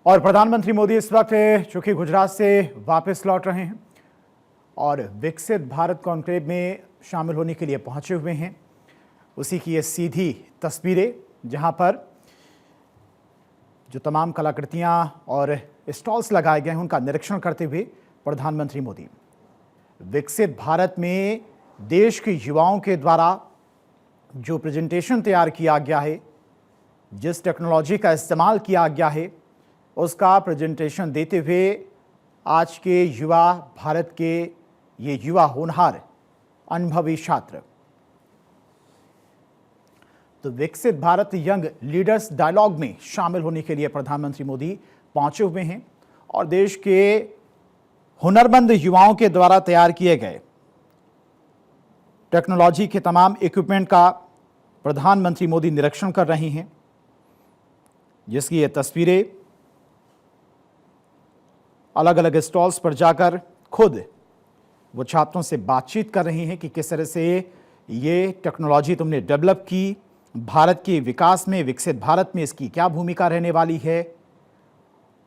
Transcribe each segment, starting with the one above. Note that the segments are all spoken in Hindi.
और प्रधानमंत्री मोदी इस वक्त चूंकि गुजरात से वापस लौट रहे हैं और विकसित भारत कॉन्क्लेव में शामिल होने के लिए पहुंचे हुए हैं। उसी की ये सीधी तस्वीरें जहां पर जो तमाम कलाकृतियां और स्टॉल्स लगाए गए हैं उनका निरीक्षण करते हुए प्रधानमंत्री मोदी विकसित भारत में देश के युवाओं के द्वारा जो प्रेजेंटेशन तैयार किया गया है, जिस टेक्नोलॉजी का इस्तेमाल किया गया है, उसका प्रेजेंटेशन देते हुए आज के युवा भारत के ये युवा होनहार अनुभवी छात्र तो विकसित भारत यंग लीडर्स डायलॉग में शामिल होने के लिए प्रधानमंत्री मोदी पहुंचे हुए हैं और देश के हुनरमंद युवाओं के द्वारा तैयार किए गए टेक्नोलॉजी के तमाम इक्विपमेंट का प्रधानमंत्री मोदी निरीक्षण कर रहे हैं, जिसकी ये तस्वीरें अलग अलग स्टॉल्स पर जाकर खुद वो छात्रों से बातचीत कर रहे हैं कि किस तरह से ये टेक्नोलॉजी तुमने डेवलप की, भारत के विकास में, विकसित भारत में इसकी क्या भूमिका रहने वाली है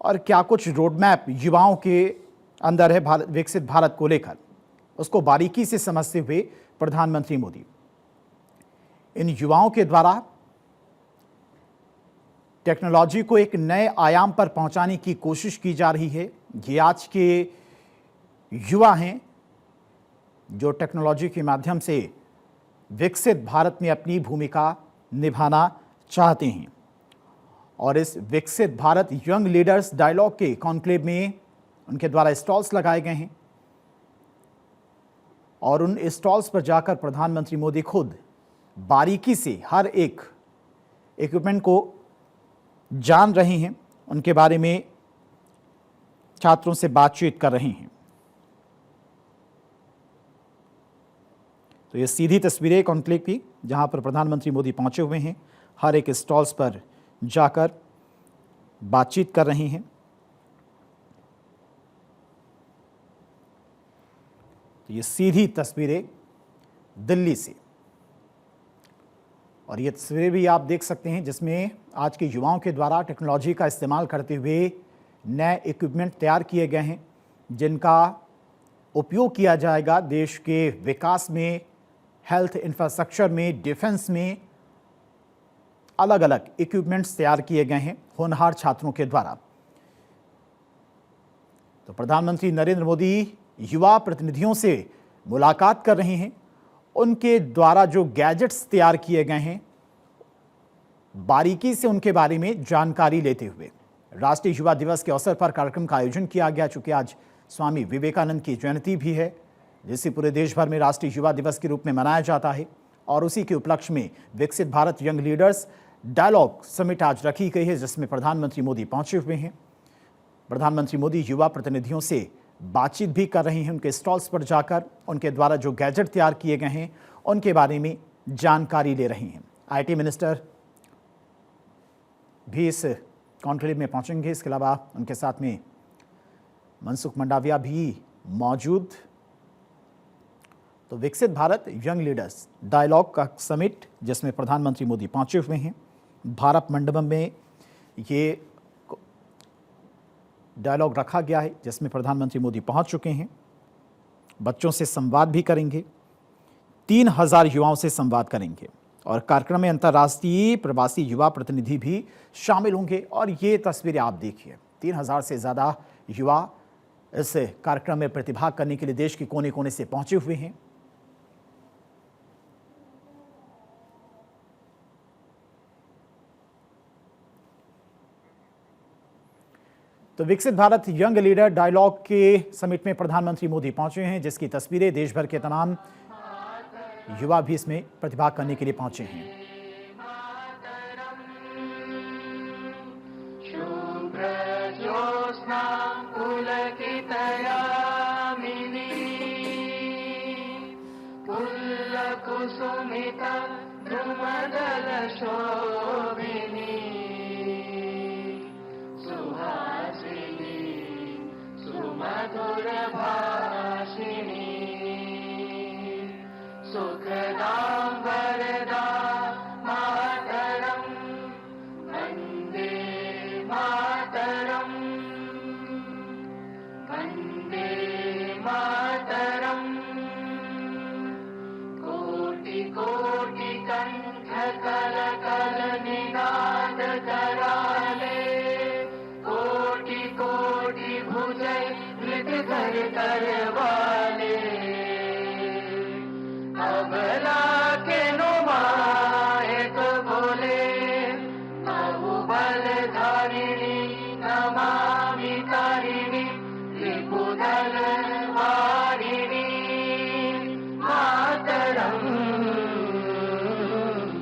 और क्या कुछ रोडमैप युवाओं के अंदर है विकसित भारत को लेकर, उसको बारीकी से समझते हुए प्रधानमंत्री मोदी इन युवाओं के द्वारा टेक्नोलॉजी को एक नए आयाम पर पहुंचाने की कोशिश की जा रही है। ये आज के युवा हैं जो टेक्नोलॉजी के माध्यम से विकसित भारत में अपनी भूमिका निभाना चाहते हैं और इस विकसित भारत यंग लीडर्स डायलॉग के कॉन्क्लेव में उनके द्वारा स्टॉल्स लगाए गए हैं और उन स्टॉल्स पर जाकर प्रधानमंत्री मोदी खुद बारीकी से हर एक इक्विपमेंट को जान रहे हैं, उनके बारे में छात्रों से बातचीत कर रहे हैं। तो ये सीधी तस्वीरें कॉन्क्लेव की जहां पर प्रधानमंत्री मोदी पहुंचे हुए हैं, हर एक स्टॉल्स पर जाकर बातचीत कर रहे हैं। तो ये सीधी तस्वीरें दिल्ली से और ये तस्वीरें भी आप देख सकते हैं जिसमें आज के युवाओं के द्वारा टेक्नोलॉजी का इस्तेमाल करते हुए नए इक्विपमेंट तैयार किए गए हैं, जिनका उपयोग किया जाएगा देश के विकास में, हेल्थ इंफ्रास्ट्रक्चर में, डिफेंस में। अलग अलग इक्विपमेंट्स तैयार किए गए हैं होनहार छात्रों के द्वारा। तो प्रधानमंत्री नरेंद्र मोदी युवा प्रतिनिधियों से मुलाकात कर रहे हैं, उनके द्वारा जो गैजेट्स तैयार किए गए हैं बारीकी से उनके बारे में जानकारी लेते हुए राष्ट्रीय युवा दिवस के अवसर पर कार्यक्रम का आयोजन किया गया। चूंकि आज स्वामी विवेकानंद की जयंती भी है, जिसे पूरे देश भर में राष्ट्रीय युवा दिवस के रूप में मनाया जाता है और उसी के उपलक्ष्य में विकसित Bharat young leaders dialogue summit आज रखी गई है, जिसमें प्रधानमंत्री मोदी पहुंचे हुए हैं। प्रधानमंत्री मोदी युवा प्रतिनिधियों से बातचीत भी कर रहे हैं, उनके स्टॉल्स पर जाकर उनके द्वारा जो गैजेट तैयार किए गए हैं उनके बारे में जानकारी ले रहे हैं। आईटी मिनिस्टर भी इस कॉन्क्लेव में पहुंचेंगे, इसके अलावा उनके साथ में मनसुख मंडाविया भी मौजूद। तो विकसित भारत यंग लीडर्स डायलॉग का समिट जिसमें प्रधानमंत्री मोदी पहुंचे हुए हैं, भारत मंडपम में ये डायलॉग रखा गया है जिसमें प्रधानमंत्री मोदी पहुंच चुके हैं। बच्चों से संवाद भी करेंगे, 3000 युवाओं से संवाद करेंगे और कार्यक्रम में अंतर्राष्ट्रीय प्रवासी युवा प्रतिनिधि भी शामिल होंगे। और ये तस्वीरें आप देखिए, 3000 से ज़्यादा युवा इस कार्यक्रम में प्रतिभाग करने के लिए देश के कोने कोने से पहुंचे हुए हैं। तो विकसित भारत यंग लीडर डायलॉग के समिट में प्रधानमंत्री मोदी पहुंचे हैं, जिसकी तस्वीरें देश भर के तमाम युवा भी इसमें प्रतिभाग करने के लिए पहुंचे हैं। मातरम वन्दे मातरम् कोटि कोटि कंठ कल कल निनाद कराले कोटि कोटि भुजै मृत कर करवाले अबला के नुमायक बोले बाहुबल धारिणी नमामि तारिणी त्रिपुदल वारिणी मातरम्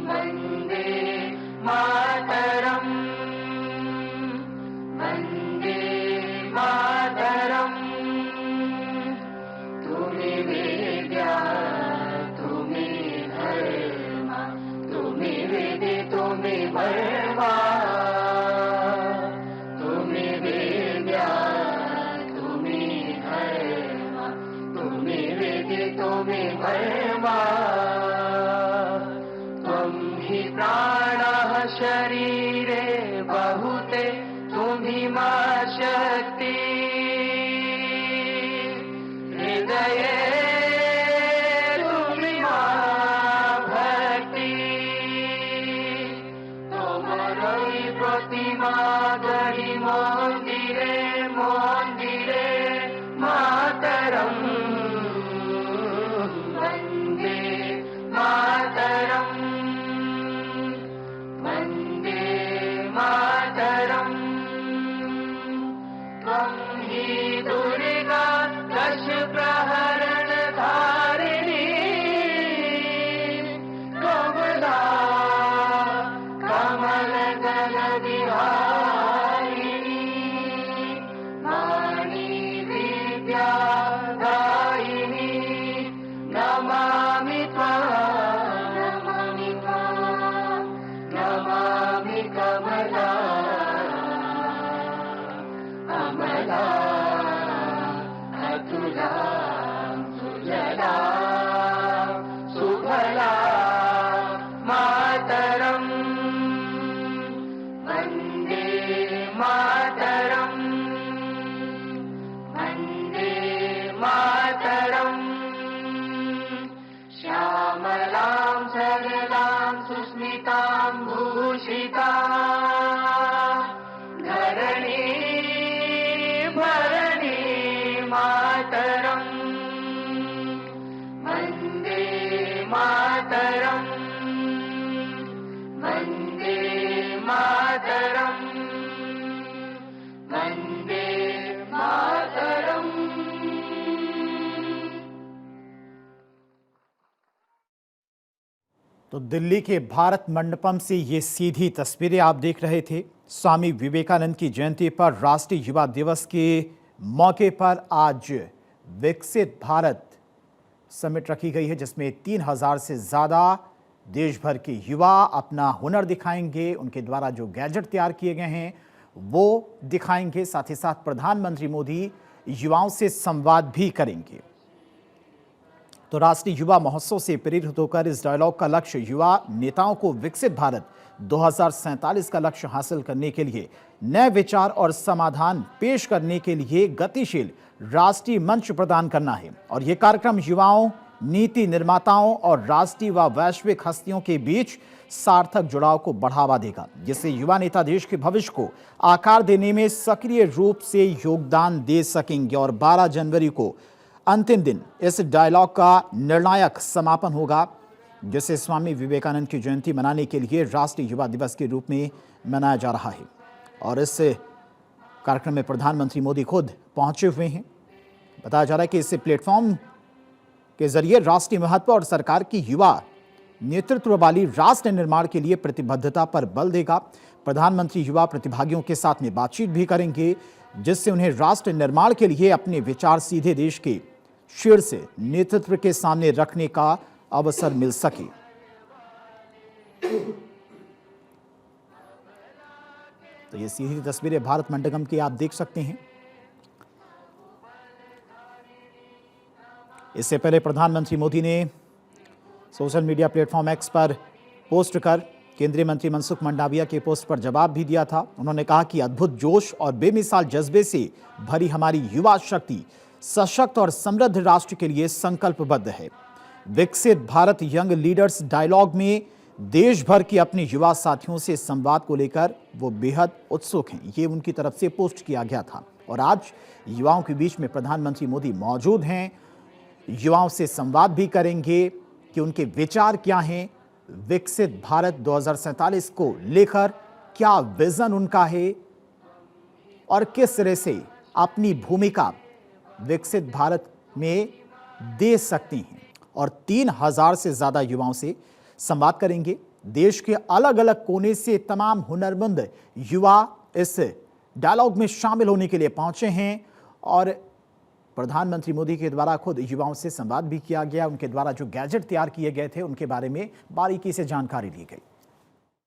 वन्दे मातरम् वन्दे मातरम् तुमि वेद्या तुमि धर्मा तुमि वेदे तुमि वर्मा तुमि वेद्या तुमि धर्मा तुमि वेदे तुमि वर्मा त्वं हि प्राणः शरीरे बहुते तुम्हि मा शक्ति हृदये तुम्हि मा भक्ति तोमरई प्रतिमा गढ़ी मंदिरे मंदिरे मातरम् वन्दे मातरम् वन्दे मातरम् त्वं हि दुर्गा दश प्रहरण धारिणी कमला कमल दल विहारिणी वाणी विद्या दायिनी नमामि त्वां नमामि कमला अमला अतुला सुजला सुफला मातरम् वन्दे मातरम् वन्दे मातरम् श्यामलां सरलां सुस्मितां भूषितां धरणी भरणी मातरम् वन्दे मातरम् वन्दे मातरम् वन्दे मातरम्। तो दिल्ली के भारत मंडपम से ये सीधी तस्वीरें आप देख रहे थे। स्वामी विवेकानंद की जयंती पर राष्ट्रीय युवा दिवस के मौके पर आज विकसित भारत समिट रखी गई है, जिसमें 3000 से ज़्यादा देश भर के युवा अपना हुनर दिखाएंगे। उनके द्वारा जो गैजेट तैयार किए गए हैं वो दिखाएंगे। साथ ही साथ प्रधानमंत्री मोदी युवाओं से संवाद भी करेंगे। तो राष्ट्रीय युवा महोत्सव से प्रेरित होकर इस डायलॉग का लक्ष्य युवा नेताओं को विकसित भारत 2047 का लक्ष्य हासिल करने के लिए नए विचार और समाधान पेश करने के लिए गतिशील राष्ट्रीय मंच प्रदान करना है। और ये कार्यक्रम युवाओं, नीति निर्माताओं और राष्ट्रीय व वैश्विक हस्तियों के बीच सार्थक जुड़ाव को बढ़ावा देगा, जिससे युवा नेता देश के भविष्य को आकार देने में सक्रिय रूप से योगदान दे सकेंगे। और 12 जनवरी को अंतिम दिन इस डायलॉग का निर्णायक समापन होगा, जिसे स्वामी विवेकानंद की जयंती मनाने के लिए राष्ट्रीय युवा दिवस के रूप में मनाया जा रहा है। और इस कार्यक्रम में प्रधानमंत्री मोदी खुद पहुंचे हुए हैं। बताया जा रहा है कि इस प्लेटफॉर्म के जरिए राष्ट्रीय महत्व और सरकार की युवा नेतृत्व वाली राष्ट्र निर्माण के लिए प्रतिबद्धता पर बल देगा। प्रधानमंत्री युवा प्रतिभागियों के साथ में बातचीत भी करेंगे, जिससे उन्हें राष्ट्र निर्माण के लिए अपने विचार सीधे देश के शीर्ष नेतृत्व के सामने रखने का अवसर मिल सके। तो ये सीधी तस्वीरें भारत मंडपम की आप देख सकते हैं। इससे पहले प्रधानमंत्री मोदी ने सोशल मीडिया प्लेटफॉर्म एक्स पर पोस्ट कर केंद्रीय मंत्री मनसुख मंडाविया के पोस्ट पर जवाब भी दिया था। उन्होंने कहा कि अद्भुत जोश और बेमिसाल जज्बे से भरी हमारी युवा शक्ति सशक्त और समृद्ध राष्ट्र के लिए संकल्पबद्ध है। विकसित भारत यंग लीडर्स डायलॉग में देश भर के अपने युवा साथियों से संवाद को लेकर वो बेहद उत्सुक हैं। ये उनकी तरफ से पोस्ट किया गया था और आज युवाओं के बीच में प्रधानमंत्री मोदी मौजूद हैं। युवाओं से संवाद भी करेंगे कि उनके विचार क्या हैं, विकसित भारत 2047 को लेकर क्या विजन उनका है और किस तरह से अपनी भूमिका विकसित भारत में दे सकती हैं। और 3000 से ज्यादा युवाओं से संवाद करेंगे। देश के अलग अलग कोने से तमाम हुनरमंद युवा इस डायलॉग में शामिल होने के लिए पहुंचे हैं और प्रधानमंत्री मोदी के द्वारा खुद युवाओं से संवाद भी किया गया। उनके द्वारा जो गैजेट तैयार किए गए थे उनके बारे में बारीकी से जानकारी ली गई।